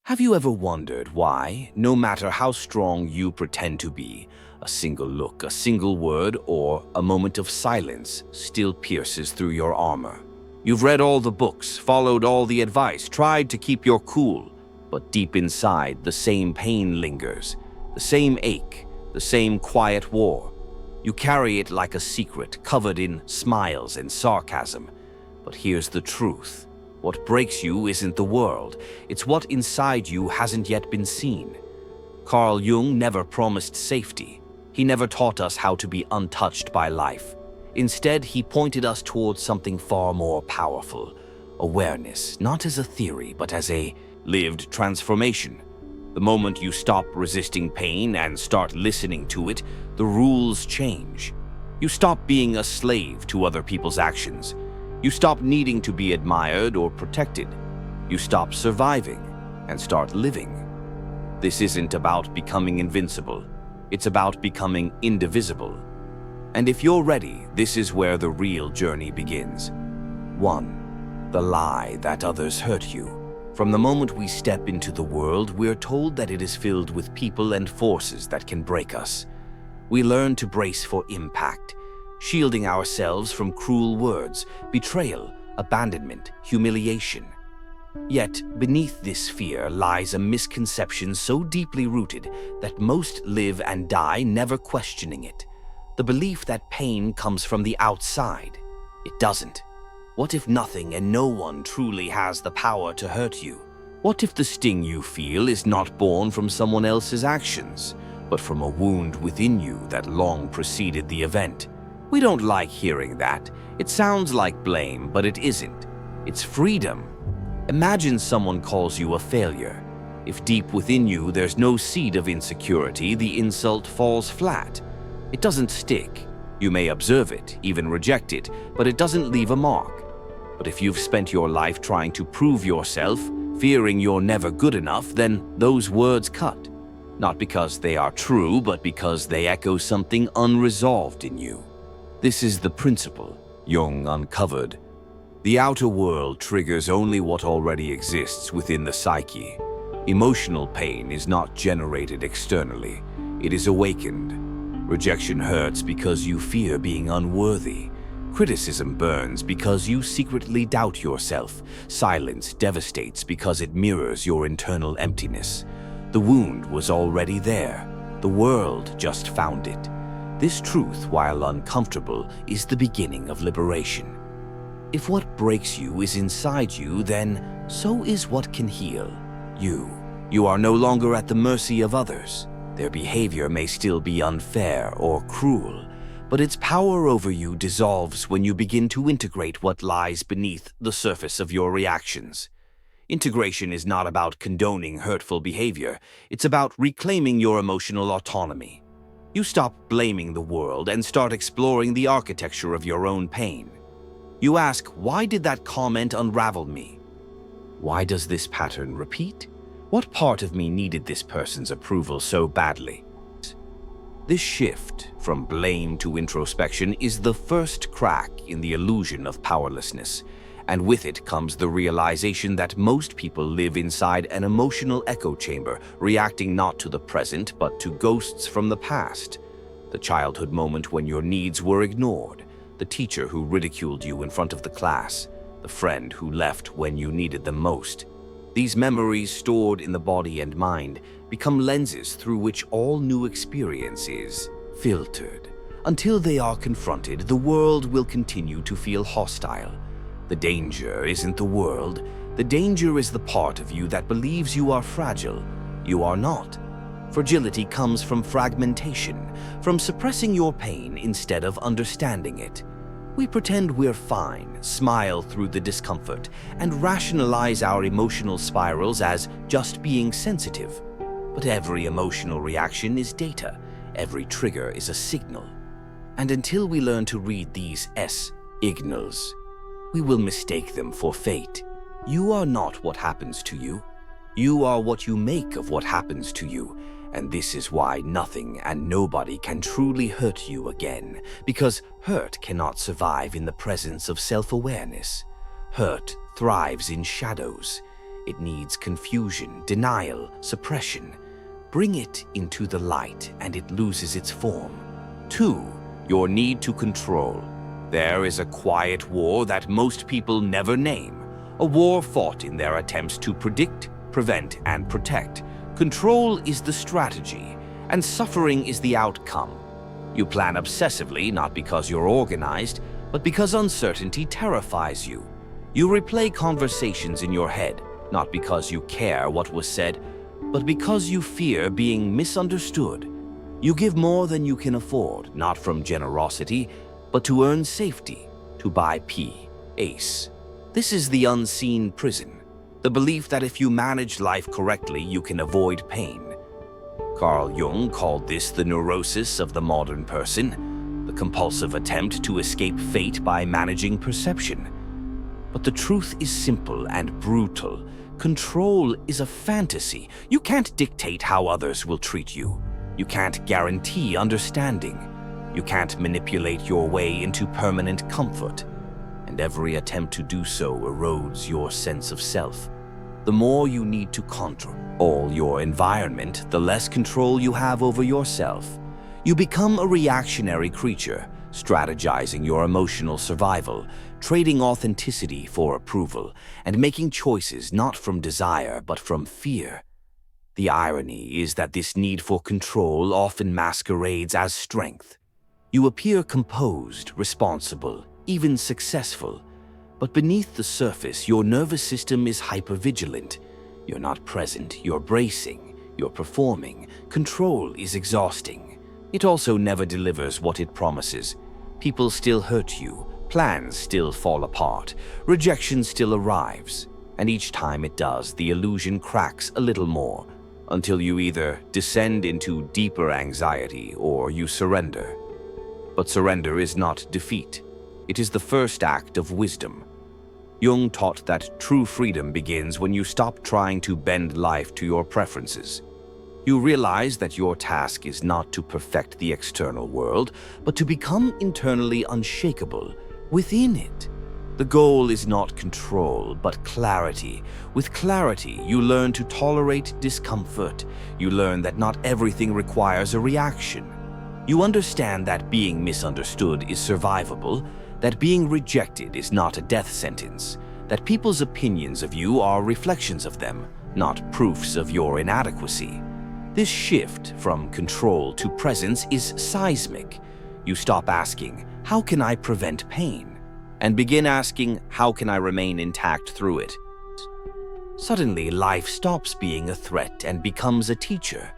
Have you ever wondered why, no matter how strong you pretend to be, a single look, a single word, or a moment of silence still pierces through your armor? You've read all the books, followed all the advice, tried to keep your cool, but deep inside, the same pain lingers, the same ache, the same quiet war. You carry it like a secret, covered in smiles and sarcasm. But here's the truth. What breaks you isn't the world, it's what inside you hasn't yet been seen. Carl Jung never promised safety. He never taught us how to be untouched by life. Instead, he pointed us towards something far more powerful. Awareness, not as a theory, but as a lived transformation. The moment you stop resisting pain and start listening to it, the rules change. You stop being a slave to other people's actions. You stop needing to be admired or protected. You stop surviving and start living. This isn't about becoming invincible. It's about becoming indivisible. And if you're ready, this is where the real journey begins. 1. The lie that others hurt you. From the moment we step into the world, we're told that it is filled with people and forces that can break us. We learn to brace for impact, shielding ourselves from cruel words, betrayal, abandonment, humiliation. Yet, beneath this fear lies a misconception so deeply rooted that most live and die never questioning it. The belief that pain comes from the outside. It doesn't. What if nothing and no one truly has the power to hurt you? What if the sting you feel is not born from someone else's actions, but from a wound within you that long preceded the event? We don't like hearing that. It sounds like blame, but it isn't. It's freedom. Imagine someone calls you a failure. If deep within you there's no seed of insecurity, the insult falls flat. It doesn't stick. You may observe it, even reject it, but it doesn't leave a mark. But if you've spent your life trying to prove yourself, fearing you're never good enough, then those words cut. Not because they are true, but because they echo something unresolved in you. This is the principle Jung uncovered. The outer world triggers only what already exists within the psyche. Emotional pain is not generated externally. It is awakened. Rejection hurts because you fear being unworthy. Criticism burns because you secretly doubt yourself. Silence devastates because it mirrors your internal emptiness. The wound was already there. The world just found it. This truth, while uncomfortable, is the beginning of liberation. If what breaks you is inside you, then so is what can heal you. You are no longer at the mercy of others. Their behavior may still be unfair or cruel, but its power over you dissolves when you begin to integrate what lies beneath the surface of your reactions. Integration is not about condoning hurtful behavior. It's about reclaiming your emotional autonomy. You stop blaming the world and start exploring the architecture of your own pain. You ask, why did that comment unravel me? Why does this pattern repeat? What part of me needed this person's approval so badly? This shift from blame to introspection is the first crack in the illusion of powerlessness, and with it comes the realization that most people live inside an emotional echo chamber, reacting not to the present but to ghosts from the past. The childhood moment when your needs were ignored, the teacher who ridiculed you in front of the class, the friend who left when you needed them most. These memories stored in the body and mind become lenses through which all new experience is filtered. Until they are confronted, the world will continue to feel hostile. The danger isn't the world. The danger is the part of you that believes you are fragile. You are not. Fragility comes from fragmentation, from suppressing your pain instead of understanding it. We pretend we're fine, smile through the discomfort, and rationalize our emotional spirals as just being sensitive. But every emotional reaction is data. Every trigger is a signal. And until we learn to read these signals, we will mistake them for fate. You are not what happens to you. You are what you make of what happens to you. And this is why nothing and nobody can truly hurt you again, because hurt cannot survive in the presence of self-awareness. Hurt thrives in shadows. It needs confusion, denial, suppression. Bring it into the light and it loses its form. 2. Your need to control. There is a quiet war that most people never name. A war fought in their attempts to predict, prevent, and protect. Control is the strategy, and suffering is the outcome. You plan obsessively not because you're organized, but because uncertainty terrifies you. You replay conversations in your head, not because you care what was said, but because you fear being misunderstood. You give more than you can afford, not from generosity, but to earn safety, to buy peace. This is the unseen prison, the belief that if you manage life correctly, you can avoid pain. Carl Jung called this the neurosis of the modern person, the compulsive attempt to escape fate by managing perception. But the truth is simple and brutal. Control is a fantasy. You can't dictate how others will treat you. You can't guarantee understanding. You can't manipulate your way into permanent comfort. And every attempt to do so erodes your sense of self. The more you need to control your environment, the less control you have over yourself. You become a reactionary creature, strategizing your emotional survival, trading authenticity for approval, and making choices not from desire but from fear. The irony is that this need for control often masquerades as strength. You appear composed, responsible, even successful. But beneath the surface, your nervous system is hypervigilant. You're not present, you're bracing, you're performing. Control is exhausting. It also never delivers what it promises. People still hurt you, plans still fall apart, rejection still arrives. And each time it does, the illusion cracks a little more, until you either descend into deeper anxiety or you surrender. But surrender is not defeat. It is the first act of wisdom. Jung taught that true freedom begins when you stop trying to bend life to your preferences. You realize that your task is not to perfect the external world, but to become internally unshakable within it. The goal is not control, but clarity. With clarity, you learn to tolerate discomfort. You learn that not everything requires a reaction. You understand that being misunderstood is survivable, that being rejected is not a death sentence, that people's opinions of you are reflections of them, not proofs of your inadequacy. This shift from control to presence is seismic. You stop asking, "How can I prevent pain?" and begin asking, "How can I remain intact through it?" Suddenly, life stops being a threat and becomes a teacher.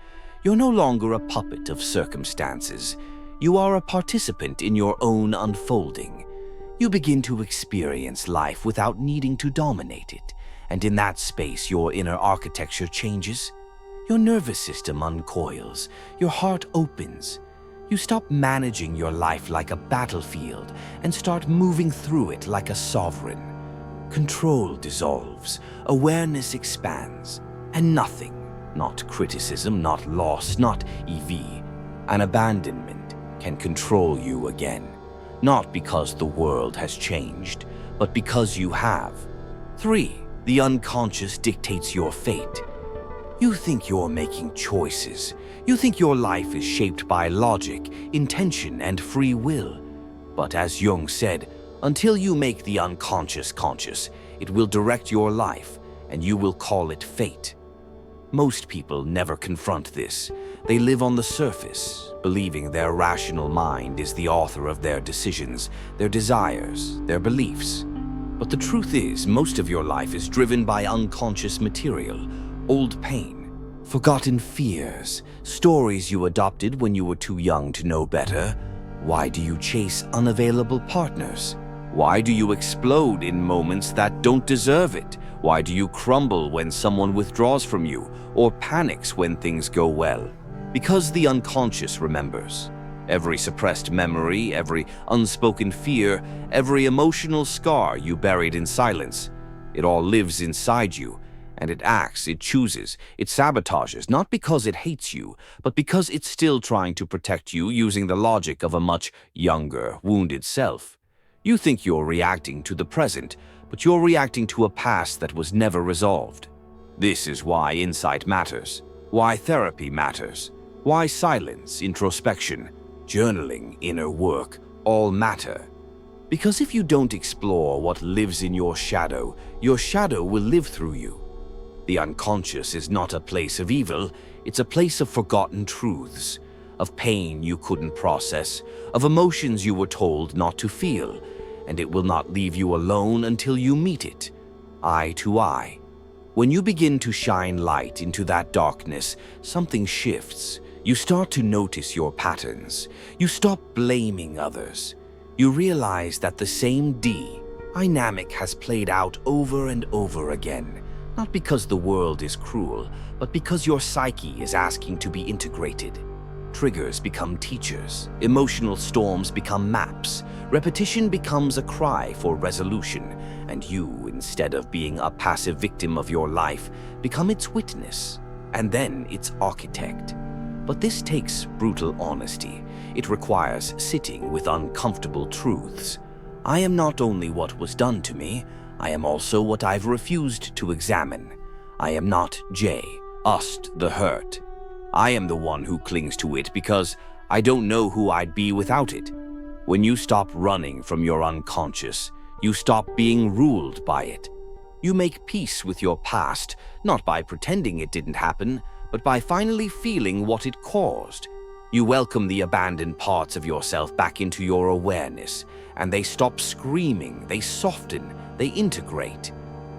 You're no longer a puppet of circumstances. You are a participant in your own unfolding. You begin to experience life without needing to dominate it, and in that space your inner architecture changes. Your nervous system uncoils, your heart opens. You stop managing your life like a battlefield and start moving through it like a sovereign. Control dissolves, awareness expands, and nothing, not criticism, not loss, not an abandonment, can control you again. Not because the world has changed, but because you have. 3. The unconscious dictates your fate. You think you're making choices. You think your life is shaped by logic, intention, and free will. But as Jung said, until you make the unconscious conscious, it will direct your life, and you will call it fate. Most people never confront this. They live on the surface, believing their rational mind is the author of their decisions, their desires, their beliefs. But the truth is, most of your life is driven by unconscious material, old pain, forgotten fears, stories you adopted when you were too young to know better. Why do you chase unavailable partners? Why do you explode in moments that don't deserve it? Why do you crumble when someone withdraws from you or panics when things go well? Because the unconscious remembers. Every suppressed memory, every unspoken fear, every emotional scar you buried in silence, it all lives inside you, and it acts, it chooses, it sabotages, not because it hates you, but because it's still trying to protect you using the logic of a much younger, wounded self. You think you're reacting to the present, but you're reacting to a past that was never resolved. This is why insight matters, why therapy matters, why silence, introspection, journaling, inner work all matter. Because if you don't explore what lives in your shadow will live through you. The unconscious is not a place of evil, it's a place of forgotten truths, of pain you couldn't process, of emotions you were told not to feel, and it will not leave you alone until you meet it, eye to eye. When you begin to shine light into that darkness, something shifts. You start to notice your patterns. You stop blaming others. You realize that the same dynamic has played out over and over again, not because the world is cruel, but because your psyche is asking to be integrated. Triggers become teachers, emotional storms become maps, repetition becomes a cry for resolution, and you, instead of being a passive victim of your life, become its witness, and then its architect. But this takes brutal honesty. It requires sitting with uncomfortable truths. I am not only what was done to me, I am also what I've refused to examine. I am not the hurt. I am the one who clings to it because I don't know who I'd be without it. When you stop running from your unconscious, you stop being ruled by it. You make peace with your past, not by pretending it didn't happen, but by finally feeling what it caused. You welcome the abandoned parts of yourself back into your awareness, and they stop screaming, they soften, they integrate.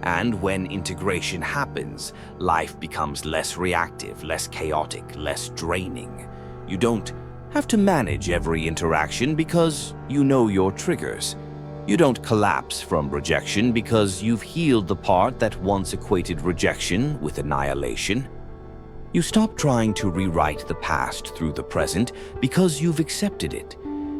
And when integration happens, life becomes less reactive, less chaotic, less draining. You don't have to manage every interaction because you know your triggers. You don't collapse from rejection because you've healed the part that once equated rejection with annihilation. You stop trying to rewrite the past through the present because you've accepted it.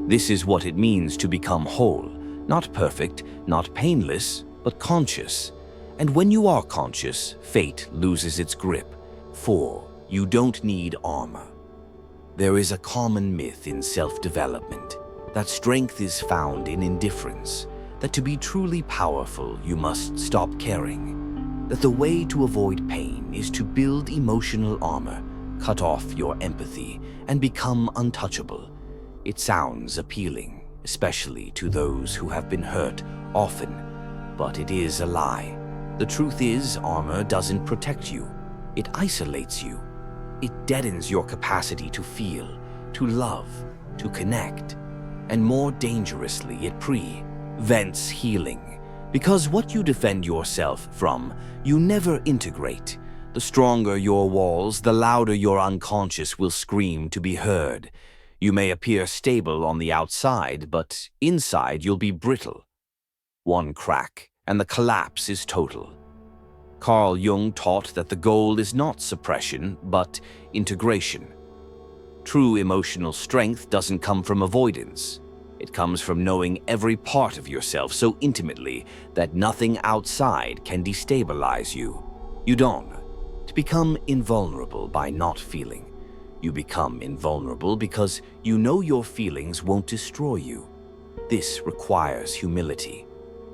This is what it means to become whole, not perfect, not painless, but conscious. And when you are conscious, fate loses its grip. 4. You don't need armor. There is a common myth in self-development that strength is found in indifference, that to be truly powerful, you must stop caring, that the way to avoid pain is to build emotional armor, cut off your empathy, and become untouchable. It sounds appealing, especially to those who have been hurt often, but it is a lie. The truth is, armor doesn't protect you. It isolates you. It deadens your capacity to feel, to love, to connect. And more dangerously, it prevents healing. Because what you defend yourself from, you never integrate. The stronger your walls, the louder your unconscious will scream to be heard. You may appear stable on the outside, but inside you'll be brittle. One crack, and the collapse is total. Carl Jung taught that the goal is not suppression, but integration. True emotional strength doesn't come from avoidance. It comes from knowing every part of yourself so intimately that nothing outside can destabilize you. You don't become invulnerable by not feeling. You become invulnerable because you know your feelings won't destroy you. This requires humility.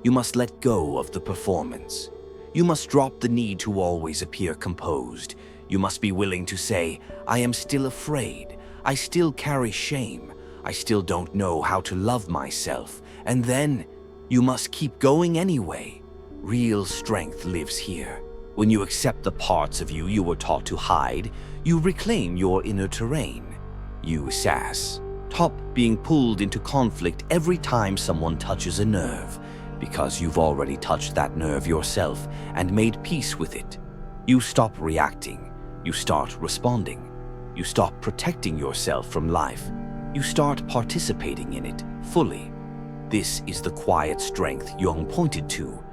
You must let go of the performance. You must drop the need to always appear composed. You must be willing to say, I am still afraid. I still carry shame. I still don't know how to love myself. And then you must keep going anyway. Real strength lives here. When you accept the parts of you were taught to hide, you reclaim your inner terrain. You stop being pulled into conflict every time someone touches a nerve, because you've already touched that nerve yourself and made peace with it. You stop reacting. You start responding. You stop protecting yourself from life. You start participating in it fully. This is the quiet strength Jung pointed to.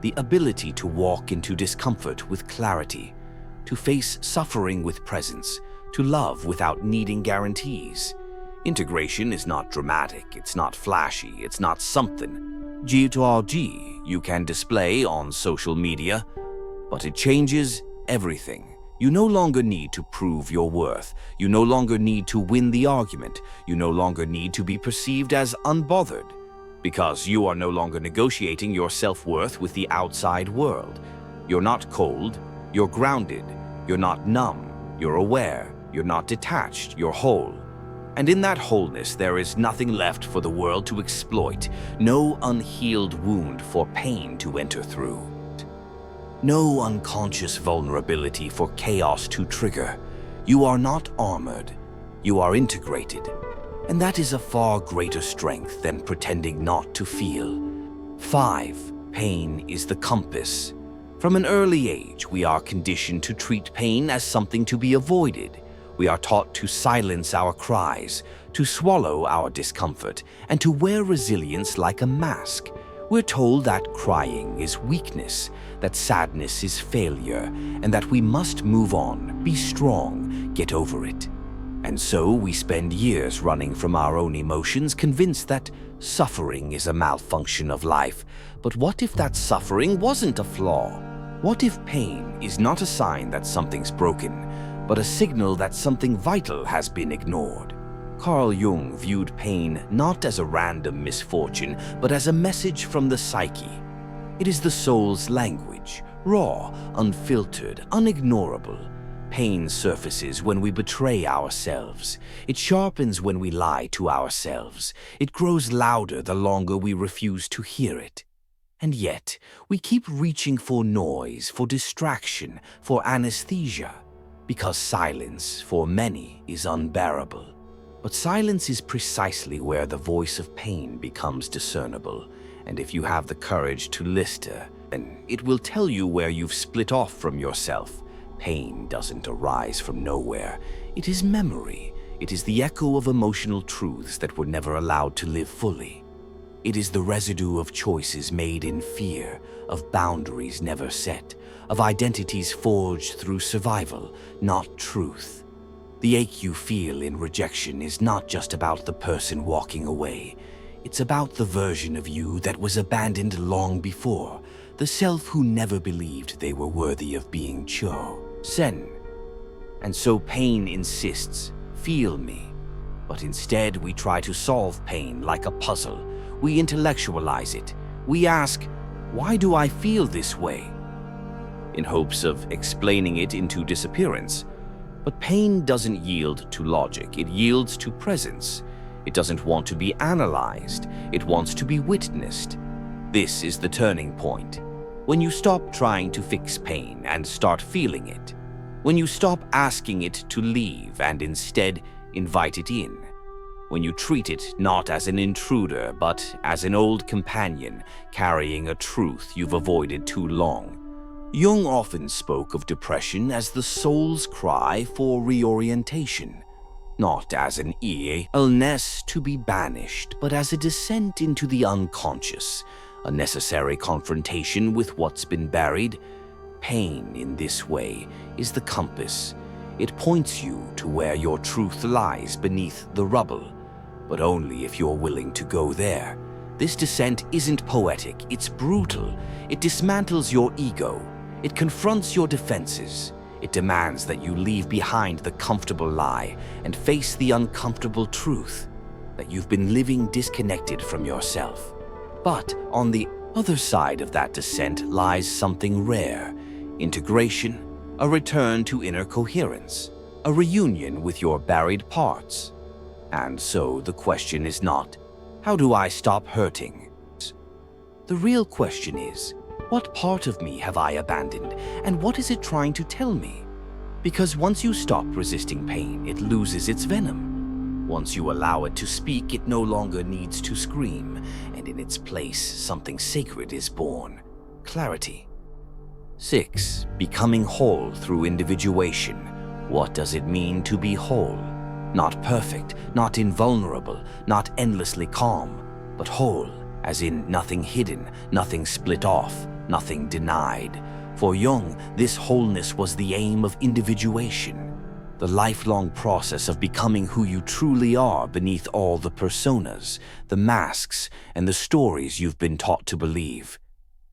The ability to walk into discomfort with clarity, to face suffering with presence, to love without needing guarantees. Integration is not dramatic, it's not flashy, it's not something you can display on social media, but it changes everything. You no longer need to prove your worth. You no longer need to win the argument. You no longer need to be perceived as unbothered, because you are no longer negotiating your self-worth with the outside world. You're not cold, You're grounded. You're not numb. You're aware. You're not detached. You're whole. And in that wholeness, there is nothing left for the world to exploit, no unhealed wound for pain to enter through, no unconscious vulnerability for chaos to trigger. You are not armored. You are integrated. And that is a far greater strength than pretending not to feel. 5. Pain is the compass. From an early age, we are conditioned to treat pain as something to be avoided. We are taught to silence our cries, to swallow our discomfort, and to wear resilience like a mask. We're told that crying is weakness, that sadness is failure, and that we must move on, be strong, get over it. And so we spend years running from our own emotions, convinced that suffering is a malfunction of life. But what if that suffering wasn't a flaw? What if pain is not a sign that something's broken, but a signal that something vital has been ignored? Carl Jung viewed pain not as a random misfortune, but as a message from the psyche. It is the soul's language, raw, unfiltered, unignorable. Pain surfaces when we betray ourselves. It sharpens when we lie to ourselves. It grows louder the longer we refuse to hear it. And yet, we keep reaching for noise, for distraction, for anesthesia, because silence, for many, is unbearable. But silence is precisely where the voice of pain becomes discernible. And if you have the courage to listen, then it will tell you where you've split off from yourself. Pain doesn't arise from nowhere. It is memory. It is the echo of emotional truths that were never allowed to live fully. It is the residue of choices made in fear, of boundaries never set, of identities forged through survival, not truth. The ache you feel in rejection is not just about the person walking away. It's about the version of you that was abandoned long before, the self who never believed they were worthy of being chosen. And so pain insists, feel me. But instead we try to solve pain like a puzzle. We intellectualize it. We ask, why do I feel this way? In hopes of explaining it into disappearance. But pain doesn't yield to logic, it yields to presence. It doesn't want to be analyzed, it wants to be witnessed. This is the turning point. When you stop trying to fix pain and start feeling it. When you stop asking it to leave and instead invite it in. When you treat it not as an intruder but as an old companion carrying a truth you've avoided too long. Jung often spoke of depression as the soul's cry for reorientation, not as an illness to be banished, but as a descent into the unconscious, a necessary confrontation with what's been buried. Pain, in this way, is the compass. It points you to where your truth lies beneath the rubble, but only if you're willing to go there. This descent isn't poetic, it's brutal. It dismantles your ego. It confronts your defenses. It demands that you leave behind the comfortable lie and face the uncomfortable truth that you've been living disconnected from yourself. But on the other side of that descent lies something rare: integration, a return to inner coherence, a reunion with your buried parts. And so the question is not, how do I stop hurting? The real question is, what part of me have I abandoned, and what is it trying to tell me? Because once you stop resisting pain, it loses its venom. Once you allow it to speak, it no longer needs to scream, and in its place, something sacred is born: clarity. 6. Becoming whole through individuation. What does it mean to be whole? Not perfect, not invulnerable, not endlessly calm, but whole, as in nothing hidden, nothing split off, nothing denied. For Jung, this wholeness was the aim of individuation, the lifelong process of becoming who you truly are beneath all the personas, the masks, and the stories you've been taught to believe.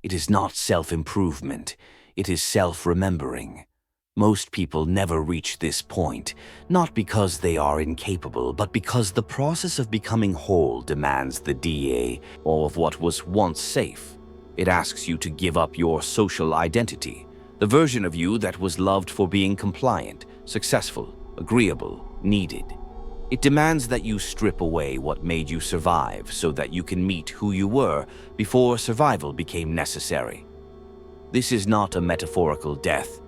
It is not self-improvement, it is self-remembering. Most people never reach this point, not because they are incapable, but because the process of becoming whole demands the DA, all of what was once safe. It asks you to give up your social identity, The version of you that was loved for being compliant, successful, agreeable, needed. It demands that you strip away what made you survive so that you can meet who you were before survival became necessary. This is not a metaphorical death.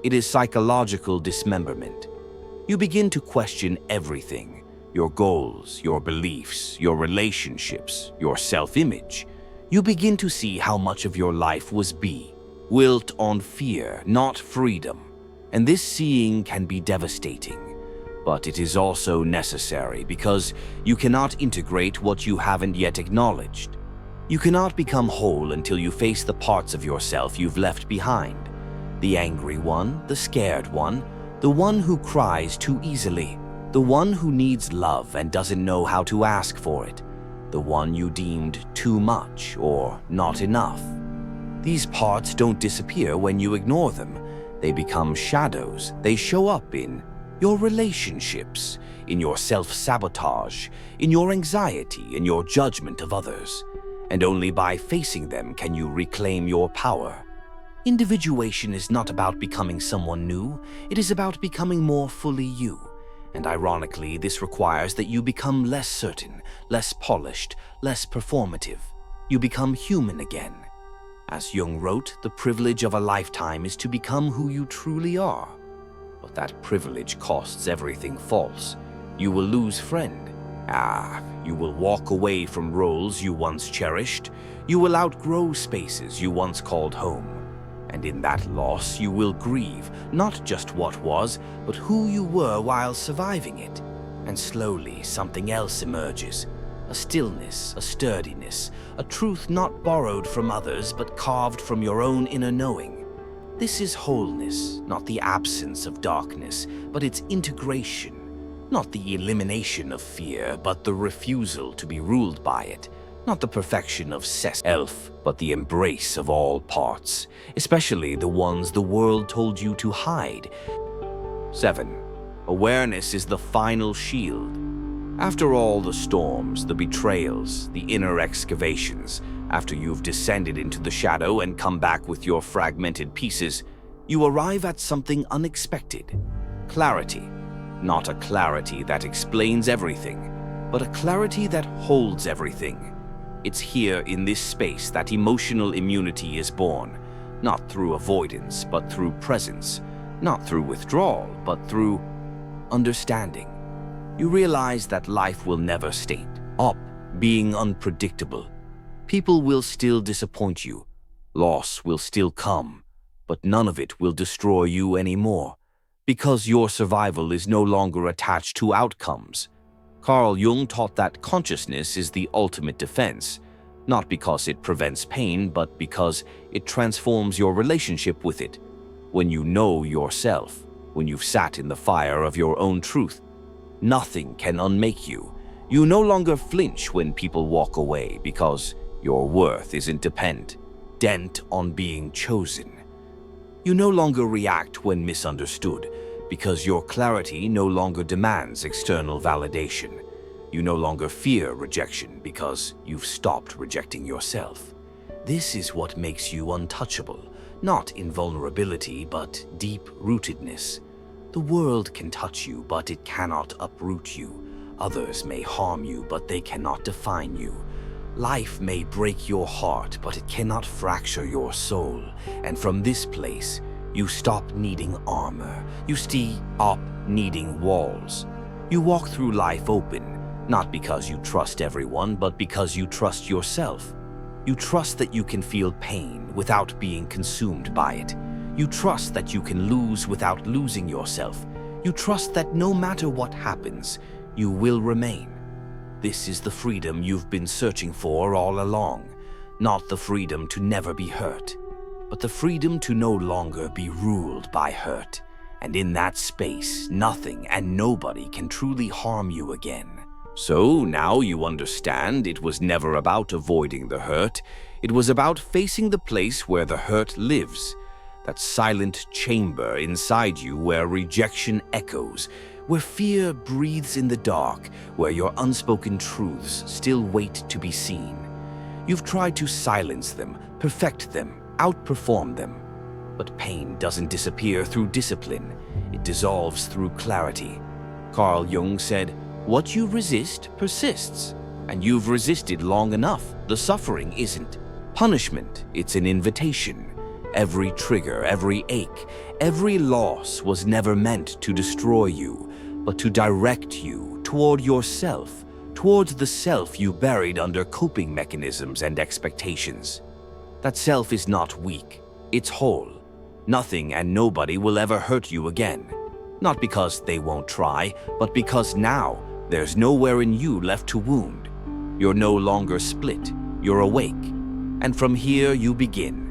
It is psychological dismemberment. You begin to question everything: your goals, your beliefs, your relationships, your self-image. You begin to see how much of your life was built on fear, not freedom. And this seeing can be devastating. But it is also necessary because you cannot integrate what you haven't yet acknowledged. You cannot become whole until you face the parts of yourself you've left behind. The angry one, the scared one, the one who cries too easily, the one who needs love and doesn't know how to ask for it, the one you deemed too much or not enough. These parts don't disappear when you ignore them. They become shadows. They show up in your relationships, in your self-sabotage, in your anxiety, in your judgment of others. And only by facing them can you reclaim your power. Individuation is not about becoming someone new. It is about becoming more fully you. And ironically, this requires that you become less certain, less polished, less performative. You become human again. As Jung wrote, the privilege of a lifetime is to become who you truly are. But that privilege costs everything false. You will lose friend. You will walk away from roles you once cherished. You will outgrow spaces you once called home. And in that loss, you will grieve, not just what was, but who you were while surviving it. And slowly, something else emerges. A stillness, a sturdiness, a truth not borrowed from others, but carved from your own inner knowing. This is wholeness, not the absence of darkness, but its integration. Not the elimination of fear, but the refusal to be ruled by it. Not the perfection of self, but the embrace of all parts, especially the ones the world told you to hide. 7. Awareness is the final shield. After all the storms, the betrayals, the inner excavations, after you've descended into the shadow and come back with your fragmented pieces, you arrive at something unexpected. Clarity. Not a clarity that explains everything, but a clarity that holds everything. It's here in this space that emotional immunity is born, not through avoidance, but through presence, not through withdrawal, but through understanding. You realize that life will never stay being unpredictable. People will still disappoint you. Loss will still come, but none of it will destroy you anymore, because your survival is no longer attached to outcomes. Carl Jung taught that consciousness is the ultimate defense, not because it prevents pain, but because it transforms your relationship with it. When you know yourself, when you've sat in the fire of your own truth, nothing can unmake you. You no longer flinch when people walk away because your worth isn't dependent on being chosen. You no longer react when misunderstood because your clarity no longer demands external validation. You no longer fear rejection because you've stopped rejecting yourself. This is what makes you untouchable, not invulnerability, but deep-rootedness. The world can touch you, but it cannot uproot you. Others may harm you, but they cannot define you. Life may break your heart, but it cannot fracture your soul. And from this place, you stop needing armor. You stop needing walls. You walk through life open, not because you trust everyone, but because you trust yourself. You trust that you can feel pain without being consumed by it. You trust that you can lose without losing yourself. You trust that no matter what happens, you will remain. This is the freedom you've been searching for all along. Not the freedom to never be hurt, but the freedom to no longer be ruled by hurt. And in that space, nothing and nobody can truly harm you again. So now you understand it was never about avoiding the hurt. It was about facing the place where the hurt lives. That silent chamber inside you where rejection echoes, where fear breathes in the dark, where your unspoken truths still wait to be seen. You've tried to silence them, perfect them, outperform them. But pain doesn't disappear through discipline. It dissolves through clarity. Carl Jung said, "What you resist persists." And you've resisted long enough. The suffering isn't punishment, it's an invitation. Every trigger, every ache, every loss was never meant to destroy you, but to direct you toward yourself, towards the self you buried under coping mechanisms and expectations. That self is not weak, it's whole. Nothing and nobody will ever hurt you again. Not because they won't try, but because now there's nowhere in you left to wound. You're no longer split, you're awake. And from here you begin.